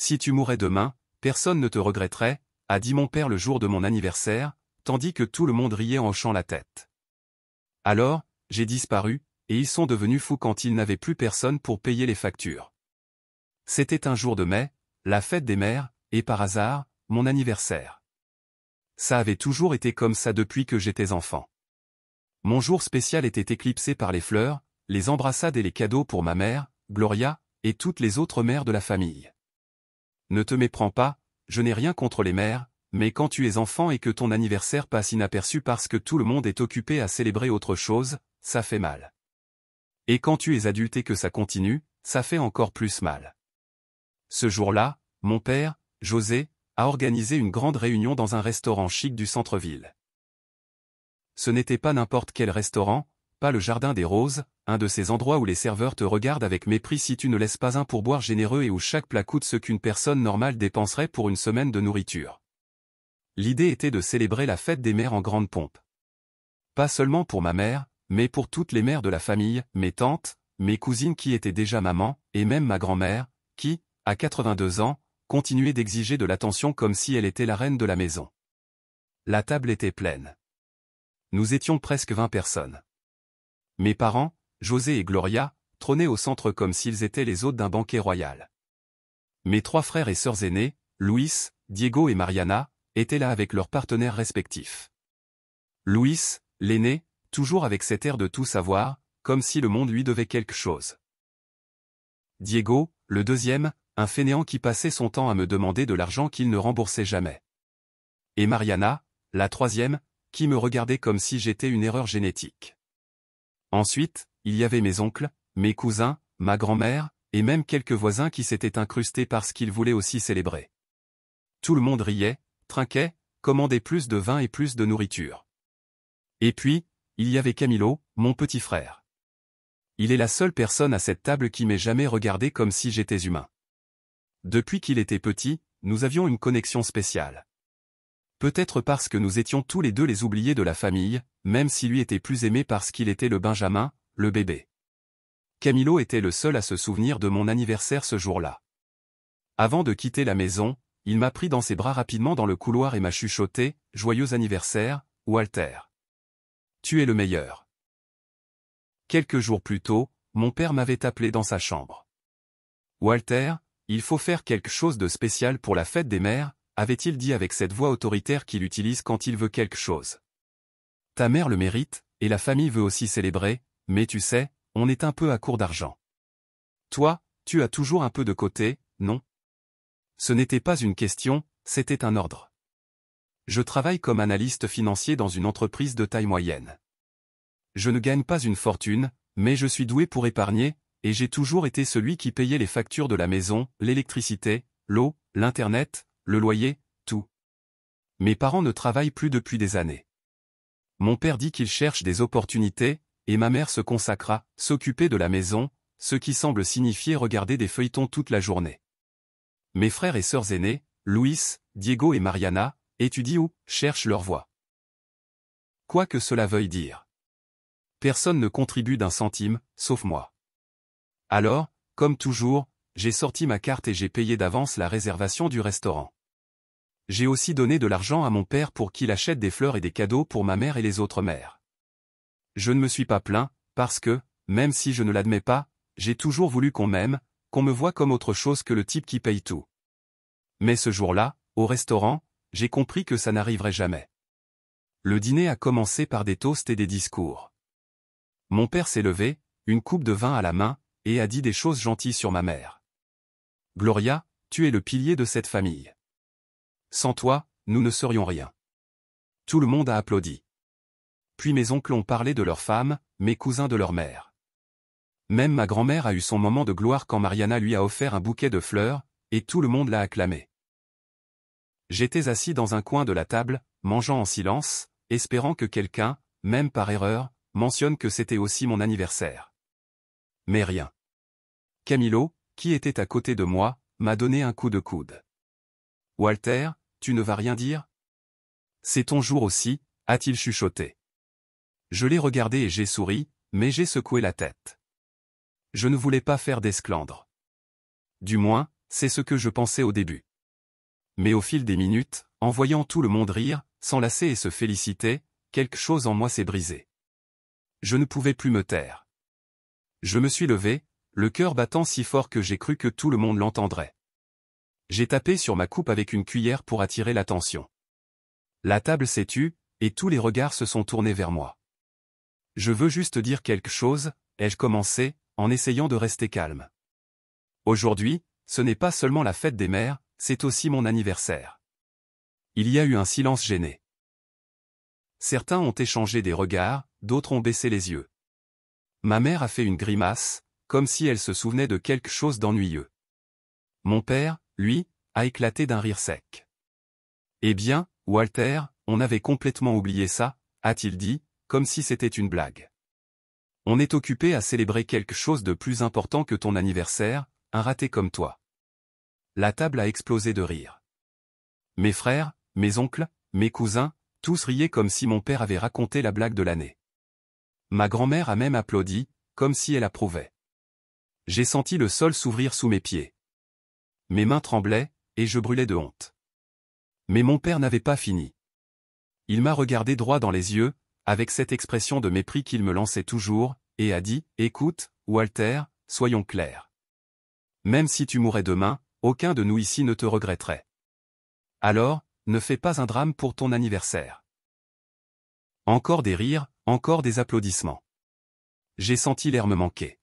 Si tu mourais demain, personne ne te regretterait, a dit mon père le jour de mon anniversaire, tandis que tout le monde riait en hochant la tête. Alors, j'ai disparu, et ils sont devenus fous quand ils n'avaient plus personne pour payer les factures. C'était un jour de mai, la fête des mères, et par hasard, mon anniversaire. Ça avait toujours été comme ça depuis que j'étais enfant. Mon jour spécial était éclipsé par les fleurs, les embrassades et les cadeaux pour ma mère, Gloria, et toutes les autres mères de la famille. Ne te méprends pas, je n'ai rien contre les mères, mais quand tu es enfant et que ton anniversaire passe inaperçu parce que tout le monde est occupé à célébrer autre chose, ça fait mal. Et quand tu es adulte et que ça continue, ça fait encore plus mal. Ce jour-là, mon père, José, a organisé une grande réunion dans un restaurant chic du centre-ville. Ce n'était pas n'importe quel restaurant, pas le Jardin des Roses, un de ces endroits où les serveurs te regardent avec mépris si tu ne laisses pas un pourboire généreux et où chaque plat coûte ce qu'une personne normale dépenserait pour une semaine de nourriture. L'idée était de célébrer la fête des mères en grande pompe. Pas seulement pour ma mère, mais pour toutes les mères de la famille, mes tantes, mes cousines qui étaient déjà mamans, et même ma grand-mère, qui, à 82 ans, continuait d'exiger de l'attention comme si elle était la reine de la maison. La table était pleine. Nous étions presque 20 personnes. Mes parents, José et Gloria, trônaient au centre comme s'ils étaient les hôtes d'un banquet royal. Mes 3 frères et sœurs aînés, Luis, Diego et Mariana, étaient là avec leurs partenaires respectifs. Luis, l'aîné, toujours avec cet air de tout savoir, comme si le monde lui devait quelque chose. Diego, le deuxième, un fainéant qui passait son temps à me demander de l'argent qu'il ne remboursait jamais. Et Mariana, la troisième, qui me regardait comme si j'étais une erreur génétique. Ensuite, il y avait mes oncles, mes cousins, ma grand-mère, et même quelques voisins qui s'étaient incrustés parce qu'ils voulaient aussi célébrer. Tout le monde riait, trinquait, commandait plus de vin et plus de nourriture. Et puis, il y avait Camilo, mon petit frère. Il est la seule personne à cette table qui m'ait jamais regardé comme si j'étais humain. Depuis qu'il était petit, nous avions une connexion spéciale. Peut-être parce que nous étions tous les deux les oubliés de la famille, même si lui était plus aimé parce qu'il était le Benjamin, le bébé. Camilo était le seul à se souvenir de mon anniversaire ce jour-là. Avant de quitter la maison, il m'a pris dans ses bras rapidement dans le couloir et m'a chuchoté « Joyeux anniversaire, Walter. Tu es le meilleur. » Quelques jours plus tôt, mon père m'avait appelé dans sa chambre. « Walter, il faut faire quelque chose de spécial pour la fête des mères, » avait-il dit avec cette voix autoritaire qu'il utilise quand il veut quelque chose. « Ta mère le mérite, et la famille veut aussi célébrer, mais tu sais, on est un peu à court d'argent. Toi, tu as toujours un peu de côté, non ? » Ce n'était pas une question, c'était un ordre. Je travaille comme analyste financier dans une entreprise de taille moyenne. Je ne gagne pas une fortune, mais je suis doué pour épargner, et j'ai toujours été celui qui payait les factures de la maison, l'électricité, l'eau, l'internet, le loyer, tout. Mes parents ne travaillent plus depuis des années. Mon père dit qu'il cherche des opportunités, et ma mère se consacra, s'occuper de la maison, ce qui semble signifier regarder des feuilletons toute la journée. Mes frères et sœurs aînés, Luis, Diego et Mariana, étudient ou cherchent leur voie. Quoi que cela veuille dire. Personne ne contribue d'un centime, sauf moi. Alors, comme toujours, j'ai sorti ma carte et j'ai payé d'avance la réservation du restaurant. J'ai aussi donné de l'argent à mon père pour qu'il achète des fleurs et des cadeaux pour ma mère et les autres mères. Je ne me suis pas plaint, parce que, même si je ne l'admets pas, j'ai toujours voulu qu'on m'aime, qu'on me voie comme autre chose que le type qui paye tout. Mais ce jour-là, au restaurant, j'ai compris que ça n'arriverait jamais. Le dîner a commencé par des toasts et des discours. Mon père s'est levé, une coupe de vin à la main, et a dit des choses gentilles sur ma mère. « Gloria, tu es le pilier de cette famille. Sans toi, nous ne serions rien. » Tout le monde a applaudi. Puis mes oncles ont parlé de leurs femmes, mes cousins de leur mère. Même ma grand-mère a eu son moment de gloire quand Mariana lui a offert un bouquet de fleurs, et tout le monde l'a acclamé. J'étais assis dans un coin de la table, mangeant en silence, espérant que quelqu'un, même par erreur, mentionne que c'était aussi mon anniversaire. Mais rien. Camilo, qui était à côté de moi, m'a donné un coup de coude. « Walter, tu ne vas rien dire ? C'est ton jour aussi, a-t-il chuchoté. Je l'ai regardé et j'ai souri, mais j'ai secoué la tête. Je ne voulais pas faire d'esclandre. Du moins, c'est ce que je pensais au début. Mais au fil des minutes, en voyant tout le monde rire, s'enlacer et se féliciter, quelque chose en moi s'est brisé. Je ne pouvais plus me taire. Je me suis levé, le cœur battant si fort que j'ai cru que tout le monde l'entendrait. J'ai tapé sur ma coupe avec une cuillère pour attirer l'attention. La table s'est tue, et tous les regards se sont tournés vers moi. Je veux juste dire quelque chose, ai-je commencé, en essayant de rester calme. Aujourd'hui, ce n'est pas seulement la fête des mères, c'est aussi mon anniversaire. Il y a eu un silence gêné. Certains ont échangé des regards, d'autres ont baissé les yeux. Ma mère a fait une grimace, comme si elle se souvenait de quelque chose d'ennuyeux. Mon père, lui, a éclaté d'un rire sec. Eh bien, Walter, on avait complètement oublié ça, a-t-il dit, comme si c'était une blague. On est occupé à célébrer quelque chose de plus important que ton anniversaire, un raté comme toi. La table a explosé de rire. Mes frères, mes oncles, mes cousins, tous riaient comme si mon père avait raconté la blague de l'année. Ma grand-mère a même applaudi, comme si elle approuvait. J'ai senti le sol s'ouvrir sous mes pieds. Mes mains tremblaient, et je brûlais de honte. Mais mon père n'avait pas fini. Il m'a regardé droit dans les yeux, avec cette expression de mépris qu'il me lançait toujours, et a dit, « Écoute, Walter, soyons clairs. Même si tu mourais demain, aucun de nous ici ne te regretterait. Alors, ne fais pas un drame pour ton anniversaire. » Encore des rires, encore des applaudissements. J'ai senti l'air me manquer.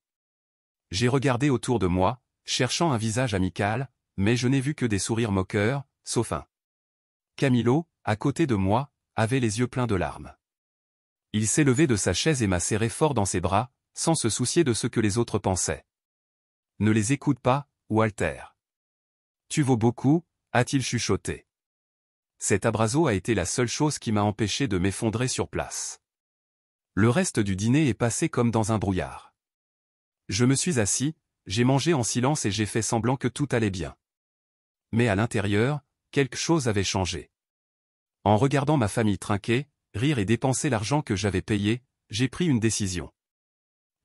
J'ai regardé autour de moi, cherchant un visage amical, mais je n'ai vu que des sourires moqueurs, sauf un. Camilo, à côté de moi, avait les yeux pleins de larmes. Il s'est levé de sa chaise et m'a serré fort dans ses bras, sans se soucier de ce que les autres pensaient. « Ne les écoute pas, Walter. Tu vaux beaucoup, a-t-il chuchoté. Cet abrazo a été la seule chose qui m'a empêché de m'effondrer sur place. Le reste du dîner est passé comme dans un brouillard. Je me suis assis, j'ai mangé en silence et j'ai fait semblant que tout allait bien. Mais à l'intérieur, quelque chose avait changé. En regardant ma famille trinquer, rire et dépenser l'argent que j'avais payé, j'ai pris une décision.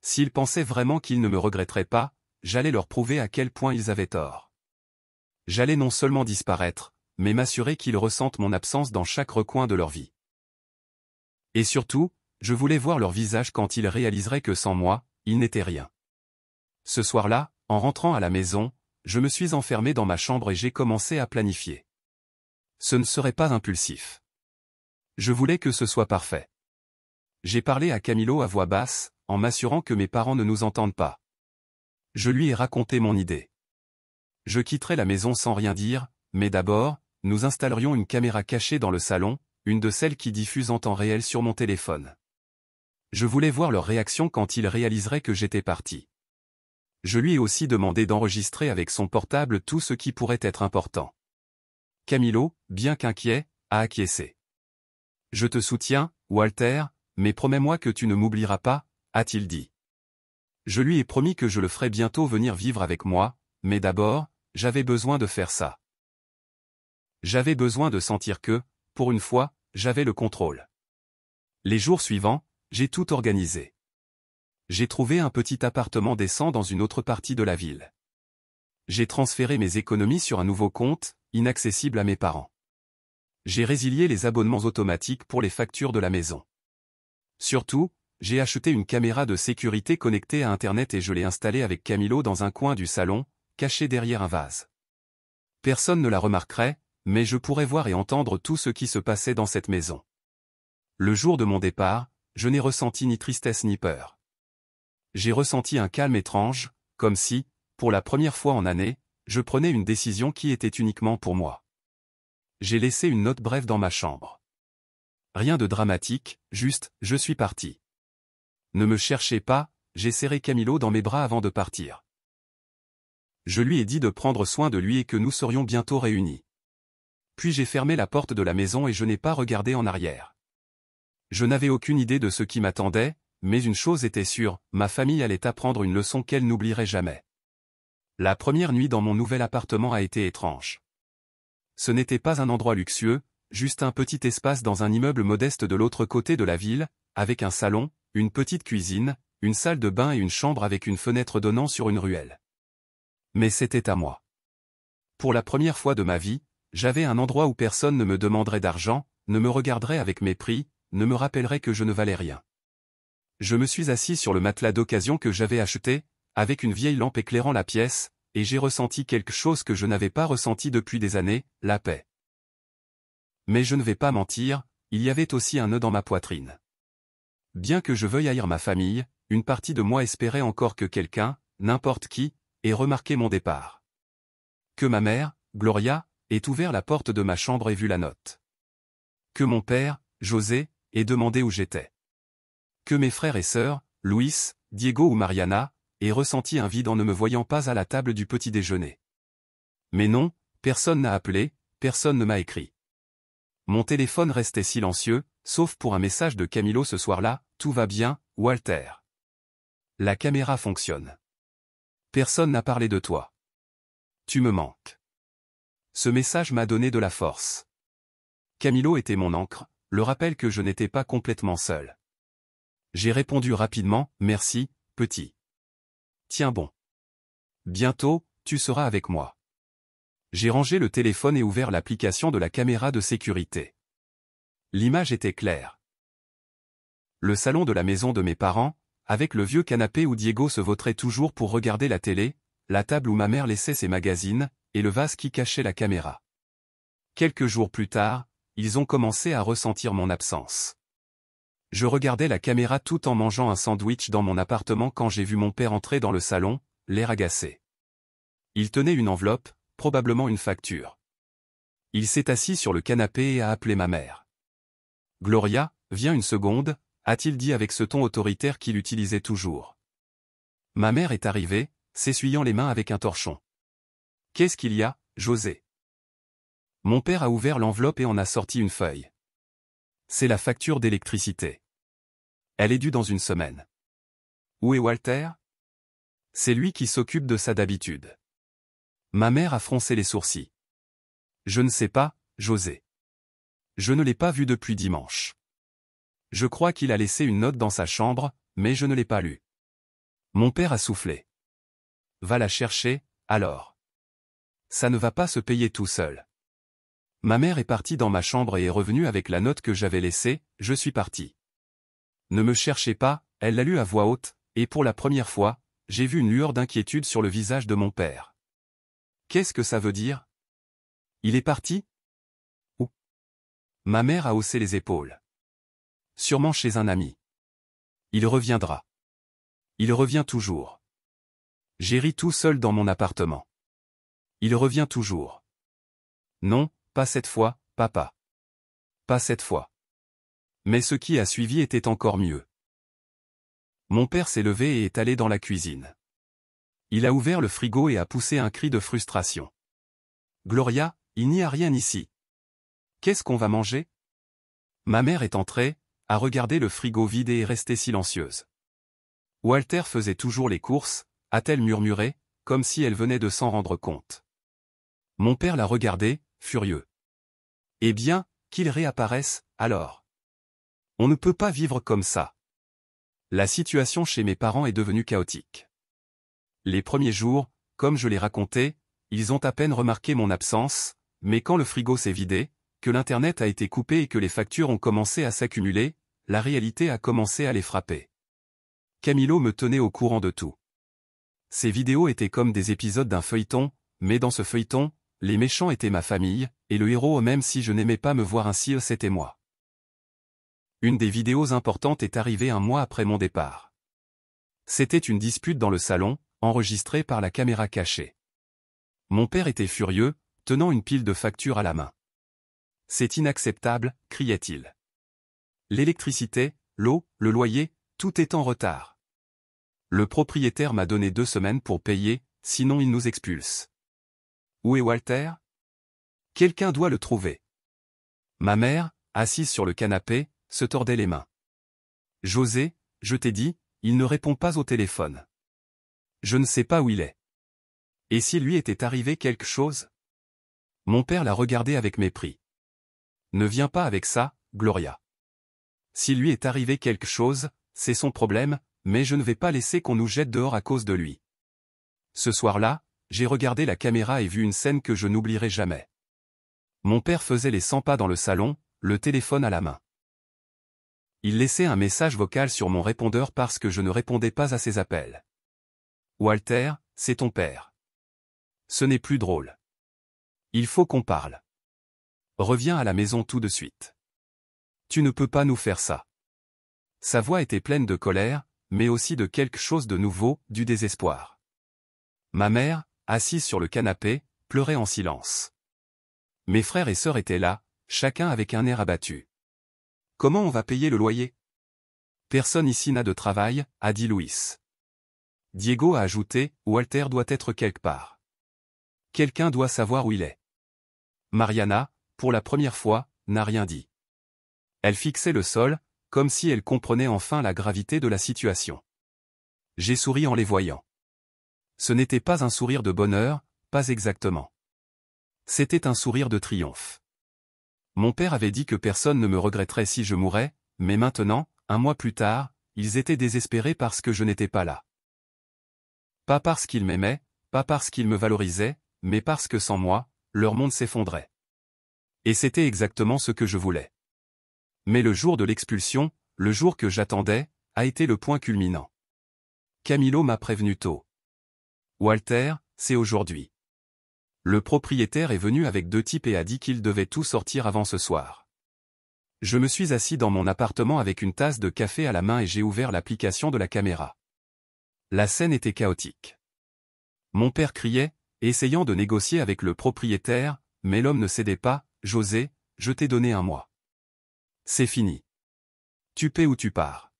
S'ils pensaient vraiment qu'ils ne me regretteraient pas, j'allais leur prouver à quel point ils avaient tort. J'allais non seulement disparaître, mais m'assurer qu'ils ressentent mon absence dans chaque recoin de leur vie. Et surtout, je voulais voir leur visage quand ils réaliseraient que sans moi, ils n'étaient rien. Ce soir-là, en rentrant à la maison, je me suis enfermé dans ma chambre et j'ai commencé à planifier. Ce ne serait pas impulsif. Je voulais que ce soit parfait. J'ai parlé à Camilo à voix basse, en m'assurant que mes parents ne nous entendent pas. Je lui ai raconté mon idée. Je quitterai la maison sans rien dire, mais d'abord, nous installerions une caméra cachée dans le salon, une de celles qui diffusent en temps réel sur mon téléphone. Je voulais voir leur réaction quand ils réaliseraient que j'étais parti. Je lui ai aussi demandé d'enregistrer avec son portable tout ce qui pourrait être important. Camilo, bien qu'inquiet, a acquiescé. « Je te soutiens, Walter, mais promets-moi que tu ne m'oublieras pas, » a-t-il dit. Je lui ai promis que je le ferais bientôt venir vivre avec moi, mais d'abord, j'avais besoin de faire ça. J'avais besoin de sentir que, pour une fois, j'avais le contrôle. Les jours suivants, j'ai tout organisé. J'ai trouvé un petit appartement décent dans une autre partie de la ville. J'ai transféré mes économies sur un nouveau compte, inaccessible à mes parents. J'ai résilié les abonnements automatiques pour les factures de la maison. Surtout, j'ai acheté une caméra de sécurité connectée à Internet et je l'ai installée avec Camilo dans un coin du salon, caché derrière un vase. Personne ne la remarquerait, mais je pourrais voir et entendre tout ce qui se passait dans cette maison. Le jour de mon départ, je n'ai ressenti ni tristesse ni peur. J'ai ressenti un calme étrange, comme si, pour la première fois en années, je prenais une décision qui était uniquement pour moi. J'ai laissé une note brève dans ma chambre. Rien de dramatique, juste, je suis parti. Ne me cherchez pas, j'ai serré Camilo dans mes bras avant de partir. Je lui ai dit de prendre soin de lui et que nous serions bientôt réunis. Puis j'ai fermé la porte de la maison et je n'ai pas regardé en arrière. Je n'avais aucune idée de ce qui m'attendait, mais une chose était sûre, ma famille allait apprendre une leçon qu'elle n'oublierait jamais. La première nuit dans mon nouvel appartement a été étrange. Ce n'était pas un endroit luxueux, juste un petit espace dans un immeuble modeste de l'autre côté de la ville, avec un salon, une petite cuisine, une salle de bain et une chambre avec une fenêtre donnant sur une ruelle. Mais c'était à moi. Pour la première fois de ma vie, j'avais un endroit où personne ne me demanderait d'argent, ne me regarderait avec mépris, ne me rappellerait que je ne valais rien. Je me suis assis sur le matelas d'occasion que j'avais acheté, avec une vieille lampe éclairant la pièce, et j'ai ressenti quelque chose que je n'avais pas ressenti depuis des années, la paix. Mais je ne vais pas mentir, il y avait aussi un nœud dans ma poitrine. Bien que je veuille haïr ma famille, une partie de moi espérait encore que quelqu'un, n'importe qui, ait remarqué mon départ. Que ma mère, Gloria, ait ouvert la porte de ma chambre et vu la note. Que mon père, José, ait demandé où j'étais. Que mes frères et sœurs, Luis, Diego ou Mariana, aient ressenti un vide en ne me voyant pas à la table du petit déjeuner. Mais non, personne n'a appelé, personne ne m'a écrit. Mon téléphone restait silencieux, sauf pour un message de Camilo ce soir-là, « Tout va bien, Walter. La caméra fonctionne. Personne n'a parlé de toi. Tu me manques. » Ce message m'a donné de la force. Camilo était mon ancre, le rappel que je n'étais pas complètement seul. J'ai répondu rapidement, « Merci, petit. Tiens bon. Bientôt, tu seras avec moi. » J'ai rangé le téléphone et ouvert l'application de la caméra de sécurité. L'image était claire. Le salon de la maison de mes parents, avec le vieux canapé où Diego se vautrait toujours pour regarder la télé, la table où ma mère laissait ses magazines, et le vase qui cachait la caméra. Quelques jours plus tard, ils ont commencé à ressentir mon absence. Je regardais la caméra tout en mangeant un sandwich dans mon appartement quand j'ai vu mon père entrer dans le salon, l'air agacé. Il tenait une enveloppe, probablement une facture. Il s'est assis sur le canapé et a appelé ma mère. « Gloria, viens une seconde », a-t-il dit avec ce ton autoritaire qu'il utilisait toujours. Ma mère est arrivée, s'essuyant les mains avec un torchon. « Qu'est-ce qu'il y a, José ?» Mon père a ouvert l'enveloppe et en a sorti une feuille. C'est la facture d'électricité. Elle est due dans une semaine. Où est Walter? C'est lui qui s'occupe de ça d'habitude. Ma mère a froncé les sourcils. Je ne sais pas, José. Je ne l'ai pas vu depuis dimanche. Je crois qu'il a laissé une note dans sa chambre, mais je ne l'ai pas lue. Mon père a soufflé. Va la chercher, alors. Ça ne va pas se payer tout seul. Ma mère est partie dans ma chambre et est revenue avec la note que j'avais laissée, je suis parti. Ne me cherchez pas, elle l'a lue à voix haute, et pour la première fois, j'ai vu une lueur d'inquiétude sur le visage de mon père. Qu'est-ce que ça veut dire? Il est parti? Où? Ma mère a haussé les épaules. Sûrement chez un ami. Il reviendra. Il revient toujours. J'ai ri tout seul dans mon appartement. Il revient toujours. Non, pas cette fois, papa. Pas cette fois. Mais ce qui a suivi était encore mieux. Mon père s'est levé et est allé dans la cuisine. Il a ouvert le frigo et a poussé un cri de frustration. Gloria, il n'y a rien ici. Qu'est-ce qu'on va manger? Ma mère est entrée, a regardé le frigo vide et est restée silencieuse. Walter faisait toujours les courses, a-t-elle murmuré, comme si elle venait de s'en rendre compte. Mon père l'a regardé, furieux. Eh bien, qu'il réapparaisse, alors. On ne peut pas vivre comme ça. La situation chez mes parents est devenue chaotique. Les premiers jours, comme je l'ai raconté, ils ont à peine remarqué mon absence, mais quand le frigo s'est vidé, que l'Internet a été coupé et que les factures ont commencé à s'accumuler, la réalité a commencé à les frapper. Camilo me tenait au courant de tout. Ces vidéos étaient comme des épisodes d'un feuilleton, mais dans ce feuilleton, les méchants étaient ma famille, et le héros même si je n'aimais pas me voir ainsi c'était moi. Une des vidéos importantes est arrivée un mois après mon départ. C'était une dispute dans le salon, enregistrée par la caméra cachée. Mon père était furieux, tenant une pile de factures à la main. « C'est inacceptable », criait-il. L'électricité, l'eau, le loyer, tout est en retard. Le propriétaire m'a donné 2 semaines pour payer, sinon il nous expulse. Où est Walter? Quelqu'un doit le trouver. Ma mère, assise sur le canapé, se tordait les mains. José, je t'ai dit, il ne répond pas au téléphone. Je ne sais pas où il est. Et si lui était arrivé quelque chose? Mon père l'a regardé avec mépris. Ne viens pas avec ça, Gloria. Si lui est arrivé quelque chose, c'est son problème, mais je ne vais pas laisser qu'on nous jette dehors à cause de lui. Ce soir-là, j'ai regardé la caméra et vu une scène que je n'oublierai jamais. Mon père faisait les 100 pas dans le salon, le téléphone à la main. Il laissait un message vocal sur mon répondeur parce que je ne répondais pas à ses appels. Walter, c'est ton père. Ce n'est plus drôle. Il faut qu'on parle. Reviens à la maison tout de suite. Tu ne peux pas nous faire ça. Sa voix était pleine de colère, mais aussi de quelque chose de nouveau, du désespoir. Ma mère, assise sur le canapé, pleurait en silence. Mes frères et sœurs étaient là, chacun avec un air abattu. Comment on va payer le loyer? Personne ici n'a de travail, a dit Luis. Diego a ajouté, Walter doit être quelque part. Quelqu'un doit savoir où il est. Mariana, pour la première fois, n'a rien dit. Elle fixait le sol, comme si elle comprenait enfin la gravité de la situation. J'ai souri en les voyant. Ce n'était pas un sourire de bonheur, pas exactement. C'était un sourire de triomphe. Mon père avait dit que personne ne me regretterait si je mourais, mais maintenant, un mois plus tard, ils étaient désespérés parce que je n'étais pas là. Pas parce qu'ils m'aimaient, pas parce qu'ils me valorisaient, mais parce que sans moi, leur monde s'effondrait. Et c'était exactement ce que je voulais. Mais le jour de l'expulsion, le jour que j'attendais, a été le point culminant. Camilo m'a prévenu tôt. Walter, c'est aujourd'hui. Le propriétaire est venu avec 2 types et a dit qu'ils devaient tout sortir avant ce soir. Je me suis assis dans mon appartement avec une tasse de café à la main et j'ai ouvert l'application de la caméra. La scène était chaotique. Mon père criait, essayant de négocier avec le propriétaire, mais l'homme ne cédait pas. José, je t'ai donné 1 mois. C'est fini. Tu paies ou tu pars.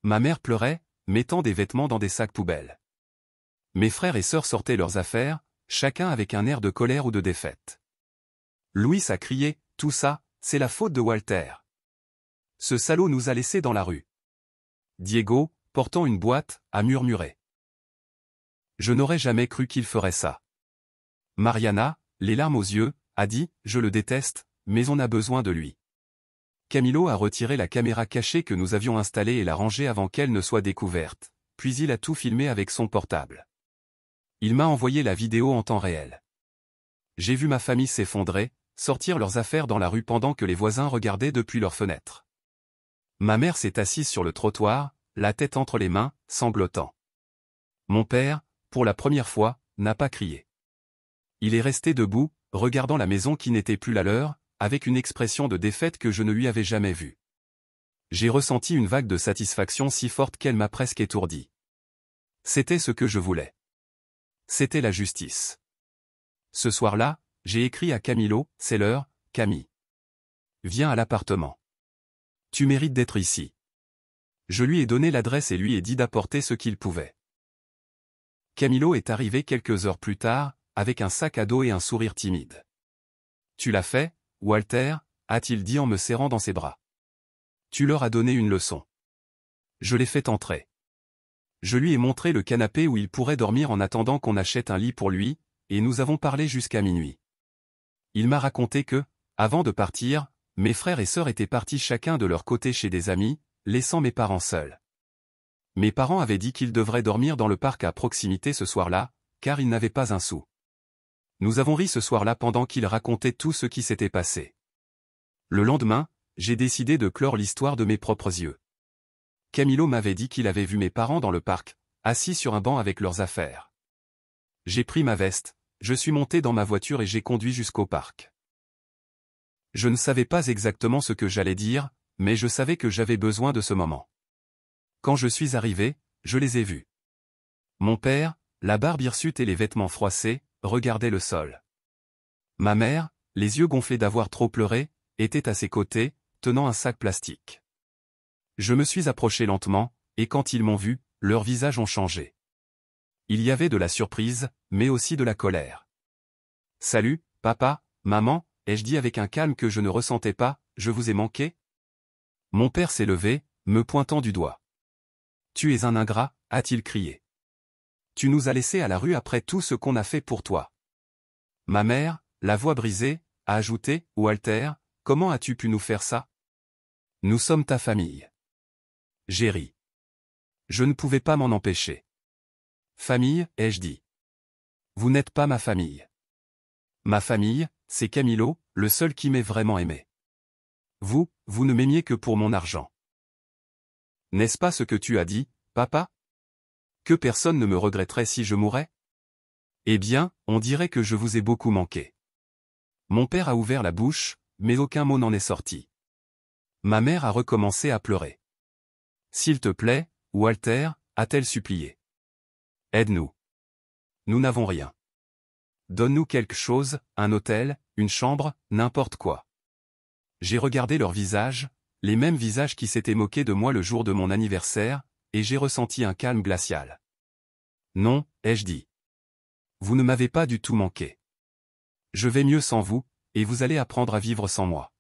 Ma mère pleurait, mettant des vêtements dans des sacs poubelles. Mes frères et sœurs sortaient leurs affaires, chacun avec un air de colère ou de défaite. Luis a crié, tout ça, c'est la faute de Walter. Ce salaud nous a laissés dans la rue. Diego, portant une boîte, a murmuré. Je n'aurais jamais cru qu'il ferait ça. Mariana, les larmes aux yeux, a dit, je le déteste, mais on a besoin de lui. Camilo a retiré la caméra cachée que nous avions installée et l'a rangée avant qu'elle ne soit découverte, puis il a tout filmé avec son portable. Il m'a envoyé la vidéo en temps réel. J'ai vu ma famille s'effondrer, sortir leurs affaires dans la rue pendant que les voisins regardaient depuis leurs fenêtres. Ma mère s'est assise sur le trottoir, la tête entre les mains, sanglotant. Mon père, pour la première fois, n'a pas crié. Il est resté debout, regardant la maison qui n'était plus la leur, avec une expression de défaite que je ne lui avais jamais vue. J'ai ressenti une vague de satisfaction si forte qu'elle m'a presque étourdi. C'était ce que je voulais. C'était la justice. Ce soir-là, j'ai écrit à Camilo, c'est l'heure, Camille. Viens à l'appartement. Tu mérites d'être ici. Je lui ai donné l'adresse et lui ai dit d'apporter ce qu'il pouvait. Camilo est arrivé quelques heures plus tard, avec un sac à dos et un sourire timide. Tu l'as fait, Walter, a-t-il dit en me serrant dans ses bras. Tu leur as donné une leçon. Je l'ai fait entrer. Je lui ai montré le canapé où il pourrait dormir en attendant qu'on achète un lit pour lui, et nous avons parlé jusqu'à minuit. Il m'a raconté que, avant de partir, mes frères et sœurs étaient partis chacun de leur côté chez des amis, laissant mes parents seuls. Mes parents avaient dit qu'ils devraient dormir dans le parc à proximité ce soir-là, car ils n'avaient pas un sou. Nous avons ri ce soir-là pendant qu'il racontait tout ce qui s'était passé. Le lendemain, j'ai décidé de clore l'histoire de mes propres yeux. Camilo m'avait dit qu'il avait vu mes parents dans le parc, assis sur un banc avec leurs affaires. J'ai pris ma veste, je suis monté dans ma voiture et j'ai conduit jusqu'au parc. Je ne savais pas exactement ce que j'allais dire, mais je savais que j'avais besoin de ce moment. Quand je suis arrivé, je les ai vus. Mon père, la barbe hirsute et les vêtements froissés, regardait le sol. Ma mère, les yeux gonflés d'avoir trop pleuré, était à ses côtés, tenant un sac plastique. Je me suis approché lentement, et quand ils m'ont vu, leurs visages ont changé. Il y avait de la surprise, mais aussi de la colère. « Salut, papa, maman » ai-je dit avec un calme que je ne ressentais pas, « je vous ai manqué ?» Mon père s'est levé, me pointant du doigt. « Tu es un ingrat » a-t-il crié. « Tu nous as laissés à la rue après tout ce qu'on a fait pour toi. » Ma mère, la voix brisée, a ajouté, « Walter, comment as-tu pu nous faire ça? Nous sommes ta famille. » J'ai ri. Je ne pouvais pas m'en empêcher. « Famille » ai-je dit. Vous n'êtes pas ma famille. Ma famille, c'est Camilo, le seul qui m'ait vraiment aimé. Vous ne m'aimiez que pour mon argent. N'est-ce pas ce que tu as dit, papa? Que personne ne me regretterait si je mourais? Eh bien, on dirait que je vous ai beaucoup manqué. Mon père a ouvert la bouche, mais aucun mot n'en est sorti. Ma mère a recommencé à pleurer. S'il te plaît, Walter, a-t-elle supplié. Aide-nous. Nous n'avons rien. Donne-nous quelque chose, un hôtel, une chambre, n'importe quoi. J'ai regardé leurs visages, les mêmes visages qui s'étaient moqués de moi le jour de mon anniversaire, et j'ai ressenti un calme glacial. Non, ai-je dit. Vous ne m'avez pas du tout manqué. Je vais mieux sans vous, et vous allez apprendre à vivre sans moi.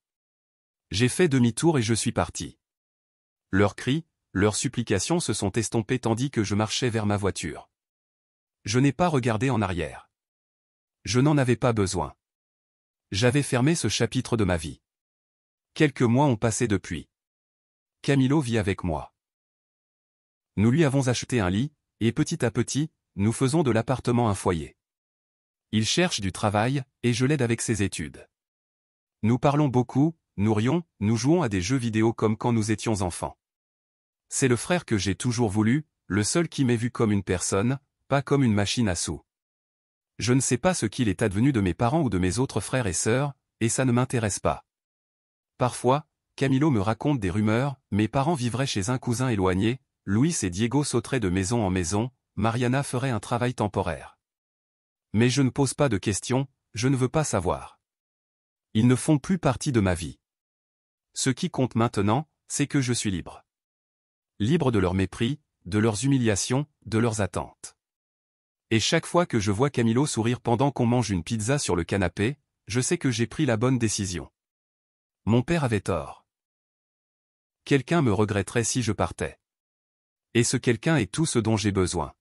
J'ai fait demi-tour et je suis parti. Leurs cris, leurs supplications se sont estompés tandis que je marchais vers ma voiture. Je n'ai pas regardé en arrière. Je n'en avais pas besoin. J'avais fermé ce chapitre de ma vie. Quelques mois ont passé depuis. Camilo vit avec moi. Nous lui avons acheté un lit, et petit à petit, nous faisons de l'appartement un foyer. Il cherche du travail, et je l'aide avec ses études. Nous parlons beaucoup, nous rions, nous jouons à des jeux vidéo comme quand nous étions enfants. C'est le frère que j'ai toujours voulu, le seul qui m'ait vu comme une personne, pas comme une machine à sous. Je ne sais pas ce qu'il est advenu de mes parents ou de mes autres frères et sœurs, et ça ne m'intéresse pas. Parfois, Camilo me raconte des rumeurs, mes parents vivraient chez un cousin éloigné, Luis et Diego sauteraient de maison en maison, Mariana ferait un travail temporaire. Mais je ne pose pas de questions, je ne veux pas savoir. Ils ne font plus partie de ma vie. Ce qui compte maintenant, c'est que je suis libre. Libre de leur mépris, de leurs humiliations, de leurs attentes. Et chaque fois que je vois Camilo sourire pendant qu'on mange une pizza sur le canapé, je sais que j'ai pris la bonne décision. Mon père avait tort. Quelqu'un me regretterait si je partais. Et ce quelqu'un est tout ce dont j'ai besoin.